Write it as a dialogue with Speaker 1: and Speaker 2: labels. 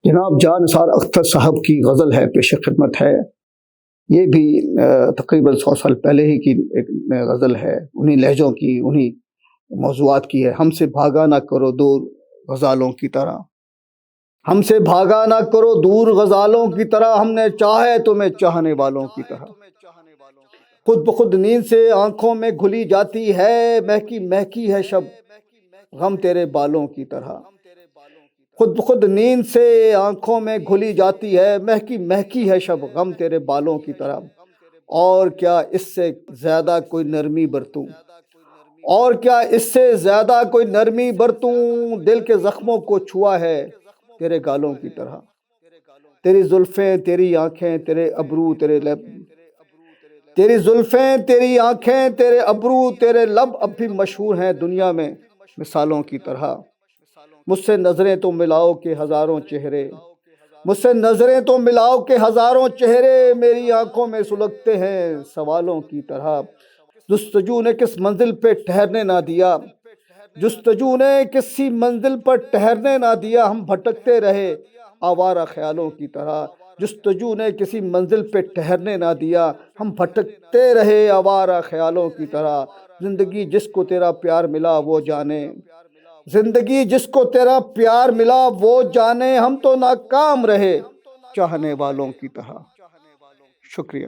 Speaker 1: جناب جان نثار اختر صاحب کی غزل ہے، پیش خدمت ہے۔ یہ بھی تقریباً 100 سال پہلے ہی کی ایک غزل ہے، انہی لہجوں کی، انہی موضوعات کی ہے۔ ہم سے بھاگا نہ کرو دور غزالوں کی طرح، ہم سے بھاگا نہ کرو دور غزالوں کی طرح، ہم نے چاہے تمہیں چاہنے والوں کی طرح۔ خود بخود نیند سے آنکھوں میں گھلی جاتی ہے، مہکی مہکی ہے شب غم تیرے بالوں کی طرح۔ خود بخود نیند سے آنکھوں میں گھلی جاتی ہے، مہکی مہکی ہے شب غم تیرے بالوں کی طرح۔ اور کیا اس سے زیادہ کوئی نرمی برتوں، اور کیا اس سے زیادہ کوئی نرمی برتوں، دل کے زخموں کو چھوا ہے تیرے گالوں کی طرح۔ تیری زلفیں تیری آنکھیں تیرے ابرو تیرے لب، تیری زلفیں تیری آنکھیں تیرے ابرو تیرے لب اب بھی مشہور ہیں دنیا میں مثالوں کی طرح۔ مجھ سے نظریں تو ملاؤ کہ ہزاروں چہرے، مجھ سے نظریں تو ملاؤ کہ ہزاروں چہرے میری آنکھوں میں سلگتے ہیں سوالوں کی طرح۔ جستجو نے کس منزل پہ ٹھہرنے نہ دیا، جستجو نے کسی منزل پر ٹھہرنے نہ دیا، ہم بھٹکتے رہے آوارہ خیالوں کی طرح۔ جستجو نے کسی منزل پہ ٹھہرنے نہ دیا، ہم بھٹکتے رہے آوارہ خیالوں کی طرح۔ زندگی جس کو تیرا پیار ملا وہ جانے، زندگی جس کو تیرا پیار ملا وہ جانے، ہم تو ناکام رہے چاہنے والوں کی طرح۔ شکریہ۔